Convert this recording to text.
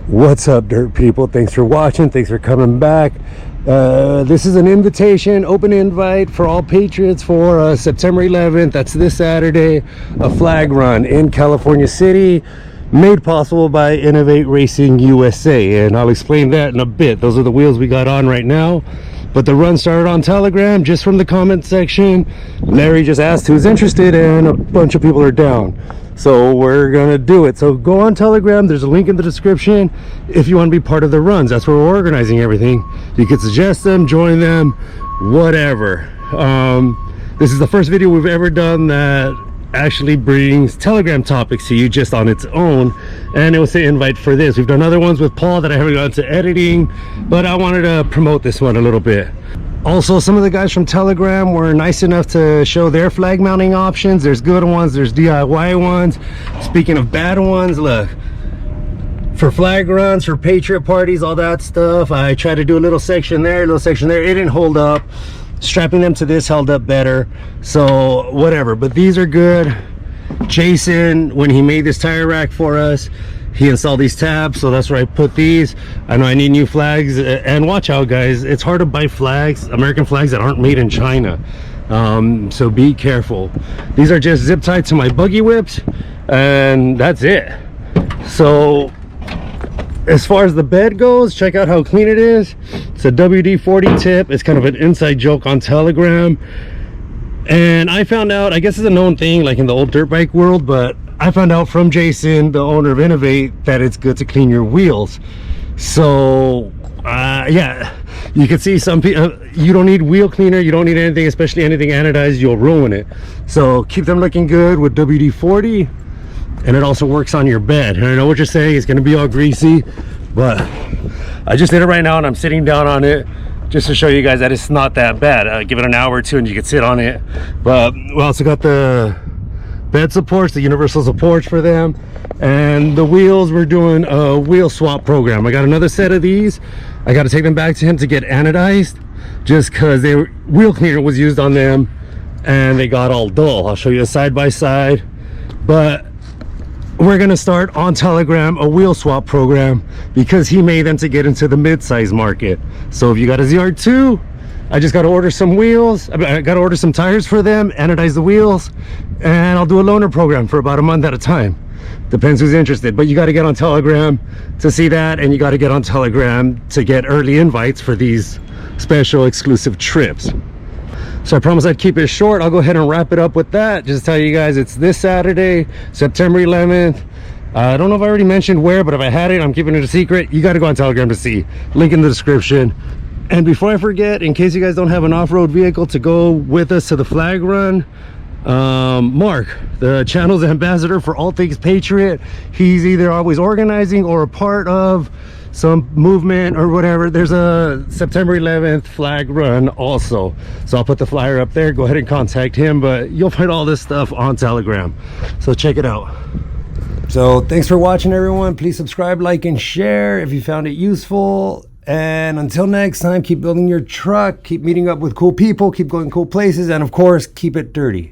What's up, dirt people? Thanks for watching. Thanks for coming back. This is an invitation, open invite for all patriots for September 11th. That's this Saturday, a flag run in California City, made possible by Innov8 Racing USA, and I'll explain that in a bit. Those are the wheels we got on right now. But the run started on Telegram just from the comment section. Larry just asked who's interested, and a bunch of people are down. So we're gonna do it. So go on Telegram, there's a link in the description if you want to be part of the runs. That's where we're organizing everything. You can suggest them, join them, whatever. This is the first video we've ever done that actually brings Telegram topics to you just on its own, and it was an invite for this. We've done other ones with Paul that I haven't gotten to editing, but I wanted to promote this one a little bit. Also, some of the guys from Telegram were nice enough to show their flag mounting options. There's good ones, there's DIY ones. Speaking of bad ones, look, for flag runs, for patriot parties, all that stuff, I tried to do a little section there, a little section there. It didn't hold up. Strapping them to this held up better, so whatever. But these are good. Jason, when he made this tire rack for us, he installed these tabs, so that's where I put these. I know I need new flags, and watch out guys, it's hard to buy flags, American flags that aren't made in China, so be careful. These are just zip tied to my buggy whips, and that's it. So as far as the bed goes, check out how clean it is. It's a WD-40 tip. It's kind of an inside joke on Telegram, and I found out, I guess it's a known thing like in the old dirt bike world, but I found out from Jason, the owner of Innov8, that it's good to clean your wheels. So yeah, you can see some people, you don't need wheel cleaner, you don't need anything, especially anything anodized, you'll ruin it. So keep them looking good with WD-40, and it also works on your bed. And I know what you're saying, it's going to be all greasy, but I just did it right now and I'm sitting down on it just to show you guys that it's not that bad. Give it an hour or two and you can sit on it. But we also got the bed supports, the universal supports for them, and the wheels, we're doing a wheel swap program. I got another set of these. I got to take them back to him to get anodized, just because wheel cleaner was used on them and they got all dull. I'll show you a side by side, but we're gonna start on Telegram a wheel swap program because he made them to get into the mid-size market. So if you got a ZR2, I just got to order some wheels, I got to order some tires for them, anodize the wheels, and I'll do a loaner program for about a month at a time. Depends who's interested, but you got to get on Telegram to see that, and you got to get on Telegram to get early invites for these special exclusive trips. So I promised I'd keep it short. I'll go ahead and wrap it up with that. Just tell you guys it's this Saturday, September 11th. I don't know if I already mentioned where, but if I had it, I'm keeping it a secret. You got to go on Telegram to see. Link in the description. And before I forget, in case you guys don't have an off-road vehicle to go with us to the flag run, Mark, the channel's ambassador for all things Patriot. He's either always organizing or a part of some movement or whatever. There's a September 11th flag run also, so I'll put the flyer up there. Go ahead and contact him, but you'll find all this stuff on Telegram, so check it out. So thanks for watching, everyone. Please subscribe, like, and share if you found it useful. And until next time, keep building your truck, keep meeting up with cool people, keep going cool places, and of course, keep it dirty.